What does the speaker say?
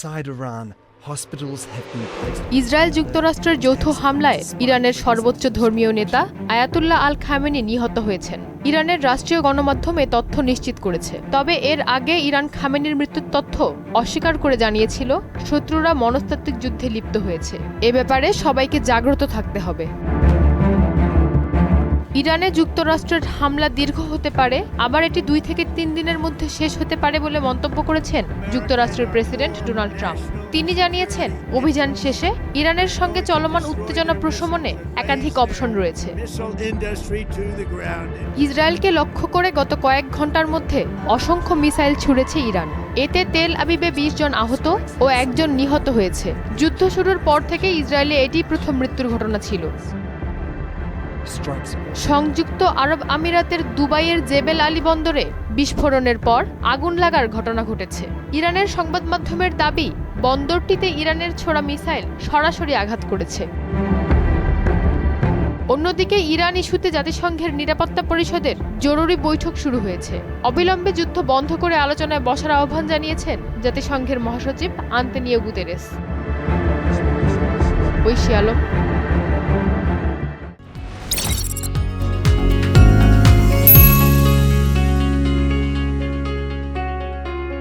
inside Iran, hospitals have been placed. Israel যুক্তরাষ্ট্রের যৌথ হামলায় ইরানের সর্বোচ্চ ধর্মীয় নেতা আয়াতুল্লাহ আল খামেনি নিহত হয়েছেন। ইরানের রাষ্ট্রীয় গণমাধ্যমে তথ্য নিশ্চিত করেছে। তবে এর আগে ইরান খামেনির মৃত্যুর তথ্য অস্বীকার করে জানিয়েছিল শত্রুরা মনস্তাত্ত্বিক যুদ্ধে লিপ্ত হয়েছে। এ ব্যাপারে সবাইকে জাগ্রত থাকতে হবে। ইরানে যুক্তরাষ্ট্রের হামলা দীর্ঘ হতে পারে, আবার এটি 2 থেকে 3 দিনের মধ্যে শেষ হতে পারে বলে মন্তব্য করেছেন যুক্তরাষ্ট্রের প্রেসিডেন্ট ডোনাল্ড ট্রাম্প। তিনি জানিয়েছেন, অভিযান শেষে ইরানের সঙ্গে চলমান উত্তেজনা প্রশমনে একাধিক অপশন রয়েছে। ইসরায়েলকে লক্ষ্য করে গত কয়েক ঘন্টার মধ্যে অসংখ্য মিসাইল ছুড়েছে ইরান। এতে তেল আবিবে 20 জন আহত ও 1 জন নিহত হয়েছে। যুদ্ধ শুরুর পর থেকে ইসরায়েলে এটিই প্রথম মৃত্যুর ঘটনা ছিল। সংযুক্ত আরব আমিরাতের দুবাইয়ের জেবেল আলী বন্দরে বিস্ফোরণের পর আগুন লাগার ঘটনা ঘটেছে। ইরানের সংবাদ মাধ্যমের দাবি, বন্দরটিতে ইরানের ছোড়া মিসাইল সরাসরি আঘাত করেছে। অন্যদিকে ইরান ইস্যুতে জাতিসংঘের নিরাপত্তা পরিষদের জরুরি বৈঠক শুরু হয়েছে। অবিলম্বে যুদ্ধ বন্ধ করে আলোচনায় বসার আহ্বান জানিয়েছেন জাতিসংঘের মহাসচিব আন্তোনিও গুতেরেস। ঐশী আলম।